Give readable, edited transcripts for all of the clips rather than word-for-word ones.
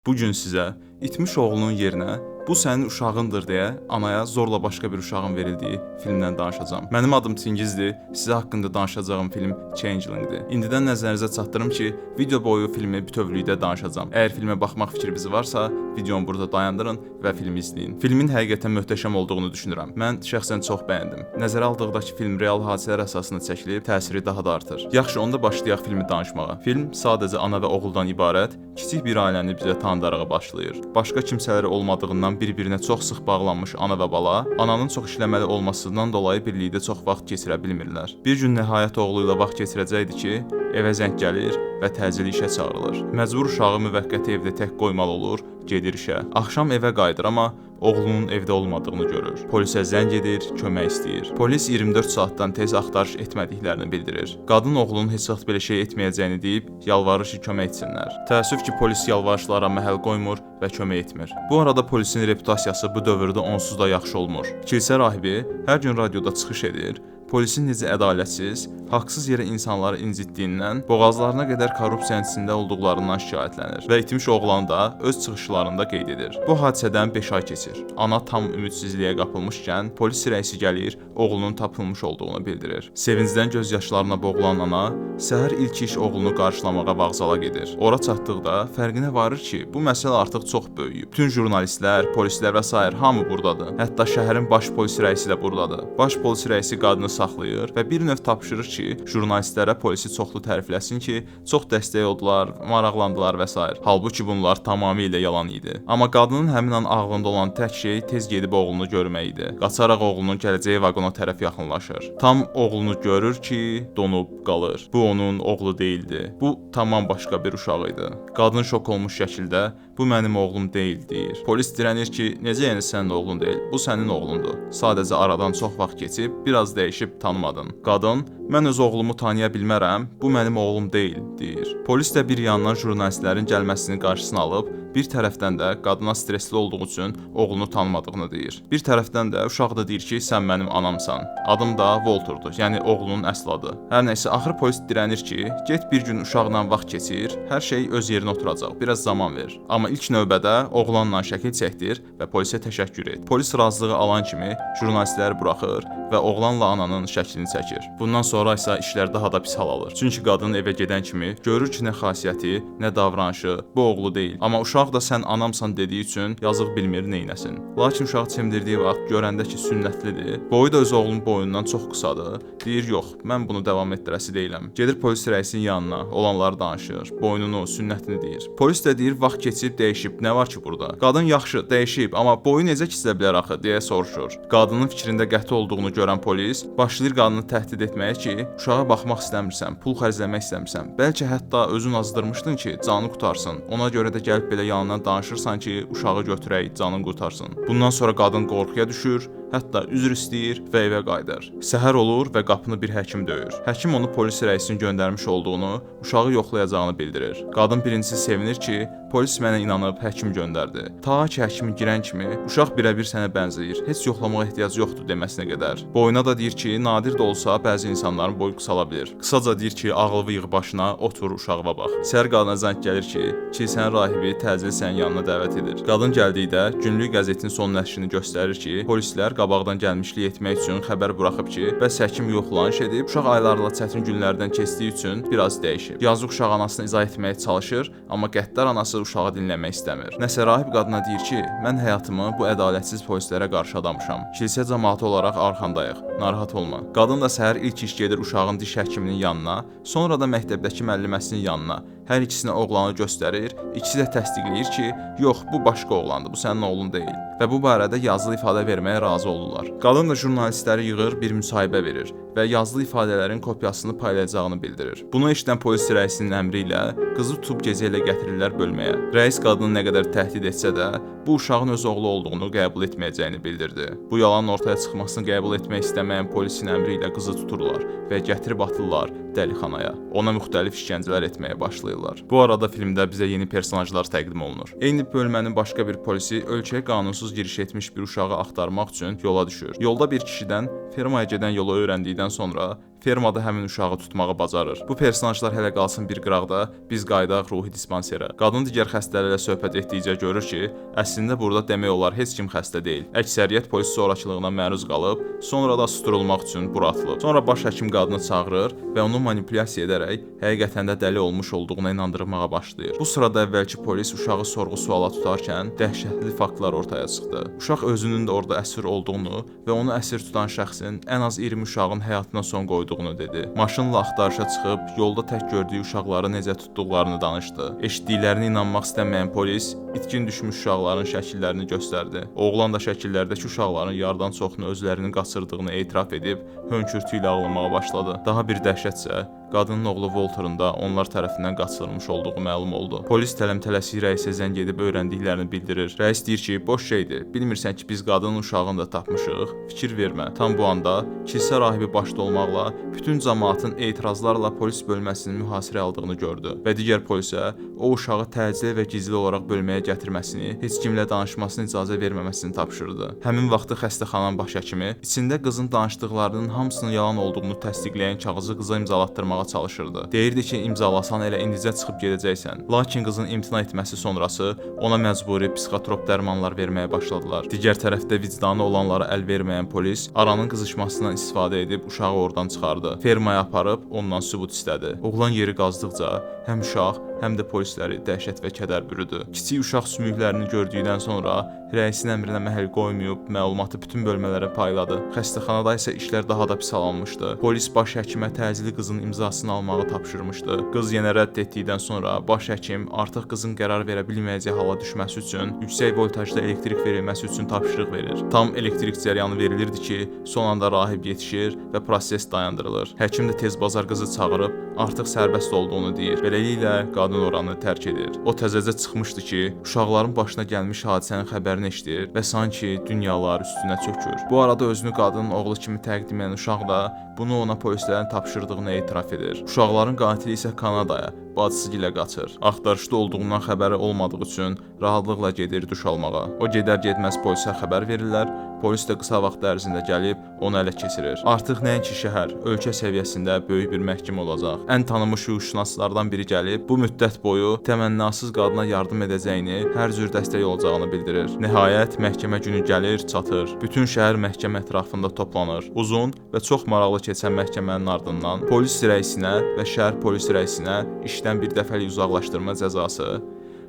Bu gün sizə itmiş oğlunun yerinə bu sənin uşağındır deyə anaya zorla başqa bir uşağın verildiyi filmdən danışacağam. Mənim adım Çingizdir. Sizə haqqında danışacağım film Changeling'dir. İndidən nəzərinizə çatdırım ki, video boyu filmi bütövlükdə danışacağam. Əgər filmə baxmaq fikriniz varsa, videonu burada dayandırın və filmi izləyin. Filmin həqiqətən möhtəşəm olduğunu düşünürəm. Mən şəxsən çox bəyəndim. Nəzərə aldıqda ki, film real hadisələr əsasında çəkilib, təsiri daha da artır. Yaxşı, onda başlayaq filmi danışmağa. Film sadəcə ana və oğuldan ibarət kiçik bir ailəni bizə tanıdaraq başlayır. Başqa kimsələri olmadığından bir-birinə çox sıx bağlanmış ana və bala, ananın çox işləməli olmasından dolayı birlikdə çox vaxt keçirə bilmirlər. Bir gün nəhayət oğlu ilə vaxt keçirəcəkdi ki, evə zəng gəlir və təcili işə çağırılır. Məcbur uşağı müvəqqəti evdə tək qoymalı olur, gedir işə. Axşam evə qayıdır, amma oğlunun evdə olmadığını görür. Polisə zəng edir, kömək istəyir. Polis 24 saatdan tez axtarış etmədiklərini bildirir. Qadın oğlunun heç vaxt belə şey etməyəcəyini deyib yalvarır ki, kömək etsinlər. Təəssüf ki, polis yalvarışlara məhəl qoymur və kömək etmir. Bu arada polisin reputasiyası bu dövrdə onsuz da yaxşı olmur. Kilsə rahibi hər gün radioda çıxış edir. Polisin necə ədalətsiz, haqsız yerə insanları incitdiyindən, boğazlarına qədər korrupsiyanın içində olduqlarından şikayətlənir və itmiş oğlanı da öz çıxışlarında qeyd edir. Bu hadisədən 5 ay keçir. Ana tam ümidsizliyə qapılmışkən, polis rəisi gəlir, oğlunun tapılmış olduğunu bildirir. Sevincdən göz yaşlarına boğulan ana səhər ilk iş oğlunu qarşılamağa vağzala gedir. Ora çatdıqda fərqinə varır ki, bu məsələ artıq çox böyüyüb. Bütün jurnalistlər, polislər və sair hamı burdadır. Hətta şəhərin baş polis rəisi də burdadır. Baş polis rəisi qadını saxlayır və bir növ tapşırır ki, jurnalistlərə polisi çoxlu tərifləsin ki, çox dəstək oldular, maraqlandılar və s. Halbuki bunlar tamamilə yalan idi. Amma qadının həmin an ağlında olan tək şey tez gedib oğlunu görmək idi. Qaçaraq oğlunun gələcəyi vaqona tərəf yaxınlaşır. Tam oğlunu görür ki, donub qalır. Bu onun oğlu değildi. Bu tamam başqa bir uşaq idi. Qadın şok olmuş şəkildə bu mənim oğlum deyil deyir. Polis dirənir ki, necə yəni sənin oğlun deyil? Bu sənin oğlundur. Sadəcə aradan çox vaxt keçib, biraz dəyişib tanımadın. Qadın, mən öz oğlumu tanıya bilmərəm, bu mənim oğlum deyil, deyir. Polis də bir yandan jurnalistlərin gəlməsini qarşısına alıb, bir tərəfdən də qadına stresli olduğu üçün oğlunu tanımadığını deyir. Bir tərəfdən də uşaq da deyir ki, sən mənim anamsan. Adım da Walter'dur, yəni oğlunun əsl adı. Hər nəysə, axır polis dirənir ki, get bir gün uşaqla vaxt keçir, hər şey öz yerinə oturacaq, biraz zaman ver. Amma ilk növbədə oğlanla şəkil çəkdir və polisə təşəkkür et. Polis razılığı alan kimi jurnalistləri buraxır və oğlanla ananın şəklini çəkir. Bundan sonra isə işlər daha da pis hal alır. Çünki qadın evə gedən kimi görür ki, nə xasiyyəti, nə davranışı bu oğlu deyil. Amma uşaq da sən anamsan dediyi üçün yazıq bilmir neynəsin. Lakin uşaq çimdirdiyi vaxt görəndə ki, sünnətlidir, boyu da öz oğlunun boyundan çox qısadır. Deyir, yox, mən bunu davam etdirəsi deyiləm. Gedir polis rəisinin yanına, olanları danışır, boynunu, sünnətini deyir. Polis də deyir, vaxt keçib dəyişib, nə var ki burada? Qadın yaxşı, dəyişib, amma boyu necə kisə bilər axı, deyə soruşur. Qadının fikrində qəti olduğunu görən polis başlayır qadını təhdid etməyə ki, uşağa baxmaq istəmirsən, pul xərcləmək istəmirsən. Bəlkə hətta özün azdırmışdın ki, canı qutarsın. Ona görə də gəlib belə yanından danışırsan ki, uşağı götürək, canın qutarsın. Bundan sonra qadın qorxuya düşür, hətta üzr istəyir və evə qayıdır. Səhər olur və qapını bir həkim döyür. Həkim onu polis rəisinin göndərmiş olduğunu, uşağı yoxlayacağını bildirir. Qadın birincisi sevinir ki, polis mənə inanıb həkim göndərdi. Ta ki həkim girən kimi, uşaq birəbir sənə bənzəyir, heç yoxlamağa ehtiyac yoxdur deməsinə qədər. Boyuna da deyir ki, nadir də olsa bəzi insanların boyu qısala bilir. Qısaca deyir ki, ağıl yığ başına, otur uşağa bax. Səhər qadına zəng gəlir ki, kilsənin rahibi təcili sənin yanına dəvət edir. Qadın gəldikdə günlük qəzetin son nəşrini göstərir ki, polislər qabaqdan gəlmişlik etmək üçün xəbər buraxıb ki, bəs həkim yoxlanış edib, uşaq aylarla çətin günlərdən keçdiyi üçün biraz dəyişib. Yazıq uşaq anasını izah etməyə çalışır, amma qəddar anası uşağı dinləmək istəmir. Nəsə rahib qadına deyir ki, mən həyatımı bu ədalətsiz polislərə qarşı adamışam. Kilsə cəmaatı olaraq arxandayıq. Narahat olma. Qadın da səhər ilk iş gedir uşağın diş həkiminin yanına, sonra da məktəbdəki müəlliməsinin yanına. Hər ikisinə oğlanı göstərir, ikisi də təsdiqləyir ki, yox, bu başqa oğlandır, bu sənin oğlun deyil. Və bu barədə yazılı ifadə verməyə razı olurlar. Qadın da jurnalistləri yığır, bir müsahibə verir və yazılı ifadələrin kopyasını paylayacağını bildirir. Bunu eşidən polis rəisinin əmri ilə qızı tutub gecə ilə gətirirlər bölməyə. Rəis qadını nə qədər təhdid etsə də, bu uşağın öz oğlu olduğunu qəbul etməyəcəyini bildirdi. Bu yalanın ortaya çıxmasını qəbul etmək istəməyən polisin əmri ilə qızı tuturlar və gətirib atırlar dəlixanaya. Ona müxtəlif işgəncələr etməyə başlayırlar. başlayırlar. Bu arada filmdə bizə yeni personajlar təqdim olunur. Eyni bölmənin başqa bir polisi ölkəyə qanunsuz giriş etmiş bir uşağı axtarmaq üçün yola düşür. Yolda bir kişidən fermaya gedən yolu öyrəndikdən sonra fermada həmin uşağı tutmağı bacarır. Bu personajlar hələ qalsın bir qıraqda, biz qaydaq ruhi dispanserə. Qadın digər xəstələrlə söhbət etdikcə görür ki, əslində burada demək olar heç kim xəstə deyil. Əksəriyyət polis zorakılığına məruz qalıb, sonra da susdurulmaq üçün bura atılıb. Sonra baş həkim qadını çağırır və onu manipulyasiya edərək həqiqətən də dəli olmuş olduğuna inandırmağa başlayır. Bu sırada əvvəlki polis uşağı sorğu-suala tutarkən dəhşətli faktlar ortaya çıxdı. Uşaq özünün də orada əsir olduğunu və onu əsir tutan şəxsin ən az 20 uşağın həyatına son qoyduğunu dedi. Maşınla axtarışa çıxıb yolda tək gördüyü uşaqları necə tutduqlarını danışdı. Eşitdiklərinə inanmaq istəməyən polis itkin düşmüş uşaqların şəkillərini göstərdi. Oğlan da şəkillərdəki uşaqların yardan çoxunu özlərinin qaçırdığını etiraf edib hönkürtü ilə ağlamağa başladı. Daha bir dəhşətsə, qadının oğlu Walter'ın da onlar tərəfindən qaçırılmış olduğu məlum oldu. Polis tələm-tələsik rəisə zəng edib öyrəndiklərini bildirir. Rəis deyir ki, boş şeydir. Bilmirsən ki, biz qadının uşağını da tapmışıq. Fikir vermə. Tam bu anda kilsə rahibi başda olmaqla bütün cəmaatın etirazlarla polis bölməsinin mühasirəyə aldığını gördü və digər polisə o uşağı təcili və gizli olaraq bölməyə gətirməsini, heç kimlə danışmasına icazə verməməsini tapşırdı. Həmin vaxtı xəstəxananın baş həkimi içində qızın danışdıqlarının hamısının yalan olduğunu təsdiqləyən kağızı qıza imzalatdırmağa çalışırdı. Deyirdi ki, imzalasan elə indicə çıxıb gedəcəksən. Lakin qızın imtina etməsi sonrası ona məcburi psixotrop dərmanlar verməyə başladılar. Digər tərəfdə vicdanı olanlara əl verməyən polis aranın qızışmasından istifadə edib uşağı oradan çıxardı. Fermaya aparıb ondan sübut istədi. Oğlan yeri qazdıqca həm uşaq, həm də polisləri dəhşət və kədər bürüdü. Kiçik uşaq sümüklərini gördükdən sonra rəisin əmrinə məhəl qoymayıb məlumatı bütün bölmələrə payladı. Xəstəxanada isə işlər daha da pis alınmışdı. Polis baş həkimə təcili qızın imzasını almağı tapşırmışdı. Qız yenə rədd etdikdən sonra baş həkim artıq qızın qərar verə bilməyəcəyi hala düşməsi üçün yüksək voltajda elektrik verilməsi üçün tapşırıq verir. Tam elektrik cəryanı verilirdi ki, son anda rahib yetişir və proses dayandırılır. Həkim də tez bazar qızı çağırıb artıq sərbəst olduğunu deyir. Beləliklə qadın oranı tərk edir. O təzəcə çıxmışdı ki, uşaqların başına gəlmiş hadisənin xəbərini eşidir və sanki dünyalar üstünə çökür. Bu arada özünü qadının oğlu kimi təqdim edən uşaq da bunu ona polislərin tapşırdığını etiraf edir. Uşaqların qatili isə Kanadaya, bacısı ilə qaçır. Axtarışda olduğundan xəbəri olmadığı üçün rahatlıqla gedir duş almağa. O gedər-getməz polisə xəbər verirlər. Polis də qısa vaxt ərzində gəlib onu ələ keçirir. Artıq nəinki şəhər, ölkə səviyyəsində böyük bir məhkəmə olacaq. Ən tanınmış hüquqşünaslardan biri gəlib bu müddət boyu təmənnasız qadına yardım edəcəyini, hər cür dəstək olacağını bildirir. Nəhayət məhkəmə günü gəlir, çatır. Bütün şəhər məhkəmə ətrafında toplanır. Uzun və çox maraqlı keçən məhkəmənin ardından polis rəisinə və şəhər polis rəisinə işdən bir dəfəlik uzaqlaşdırma cəzası,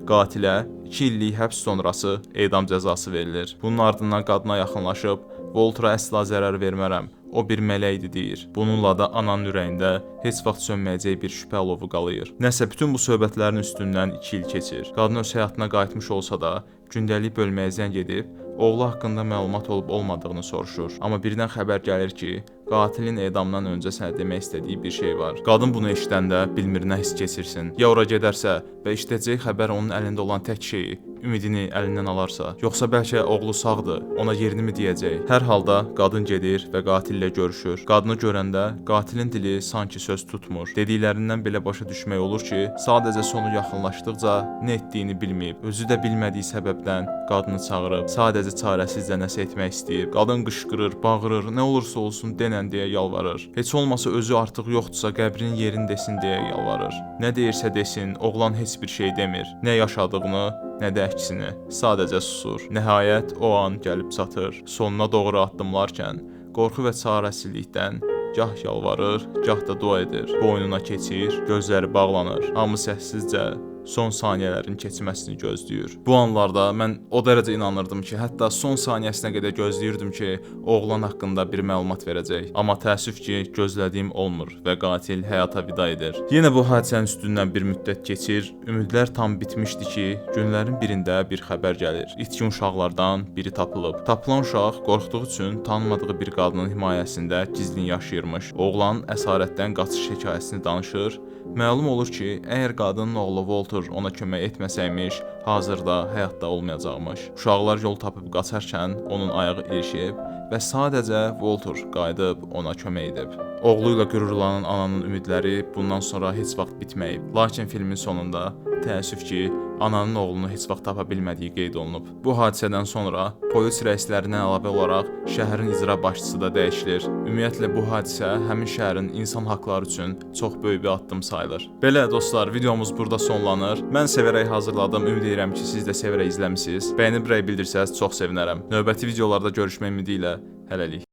qatilə 2 illik həbs sonrası edam cəzası verilir. Bunun ardından qadına yaxınlaşıb, Walter'a əsla zərər vermərəm, o bir mələkdir deyir. Bununla da ananın ürəyində heç vaxt sönməyəcək bir şübhə alovu qalır. Nəsə bütün bu söhbətlərin üstündən 2 il keçir. Qadın öz həyatına qayıtmış olsa da, gündəlik bölməyə zəng edib, oğlu haqqında məlumat olub-olmadığını soruşur. Amma birdən xəbər gəlir ki, qatilin edamdan öncə sənə demək istədiyi bir şey var. Qadın bunu eşidəndə bilmir nə hiss keçirsin. Ya ora gedərsə və eşidəcəyi xəbər onun əlində olan tək şeyi, ümidini əlindən alarsa, yoxsa bəlkə oğlu sağdır, ona yerini mi deyəcək? Hər halda qadın gedir və qatillə görüşür. Qadını görəndə qatilin dili sanki söz tutmur. Dediklərindən belə başa düşmək olur ki, sadəcə sonu yaxınlaşdıqca nə etdiyini bilməyib, özü də bilmədiyi səbəbdən qadını çağırıb, sadəcə çarəsizcə nəsə etmək istəyib. Qadın qışqırır, bağırır, nə olursa olsun denən deyə yalvarır. Heç olmasa özü artıq yoxdursa qəbrinin yerini desin deyə yalvarır. Nə deyirsə desin, oğlan heç bir şey demir. Nə yaşadığını, nə də əksini, sadəcə susur. Nəhayət o an gəlib çatır. Sonuna doğru addımlarkən qorxu və çarəsizlikdən gah yalvarır, gah da dua edir. Boynuna keçir, gözləri bağlanır. Hamı səssizcə son saniyələrin keçməsini gözləyir. Bu anlarda mən o dərəcə inanırdım ki, hətta son saniyəsinə qədər gözləyirdim ki, oğlan haqqında bir məlumat verəcək. Amma təəssüf ki, gözlədiyim olmur və qatil həyata vida edir. Yenə bu hadisənin üstündən bir müddət keçir. Ümidlər tam bitmişdi ki, günlərin birində bir xəbər gəlir. İtkin uşaqlardan biri tapılıb. Tapılan uşaq qorxduğu üçün tanımadığı bir qadının himayəsində gizlin yaşayırmış. Oğlan əsarətdən qaçış hekayəsini danışır. Məlum olur ki, əgər qadının oğlu Walter ona kömək etməsəymiş, hazırda həyatda olmayacaqmış. Uşaqlar yol tapıb qaçarkən onun ayağı ilişib və sadəcə Walter qayıdıb ona kömək edib. Oğlu ilə qürurlanan ananın ümidləri bundan sonra heç vaxt bitməyib. Lakin filmin sonunda təəssüf ki, ananın oğlunu heç vaxt tapa bilmədiyi qeyd olunub. Bu hadisədən sonra polis rəislərindən əlavə olaraq şəhərin icra başçısı da dəyişilir. Ümumiyyətlə bu hadisə həmin şəhərin insan haqqları üçün çox böyük bir addım sayılır. Belə dostlar, videomuz burada sonlanır. Mən sevərək hazırladım. Ümid edirəm ki, siz də sevərək izləmisiniz. Bəyənib rəy bildirsəz çox sevinərəm. Növbəti videolarda görüşmək ümidi ilə hələlik.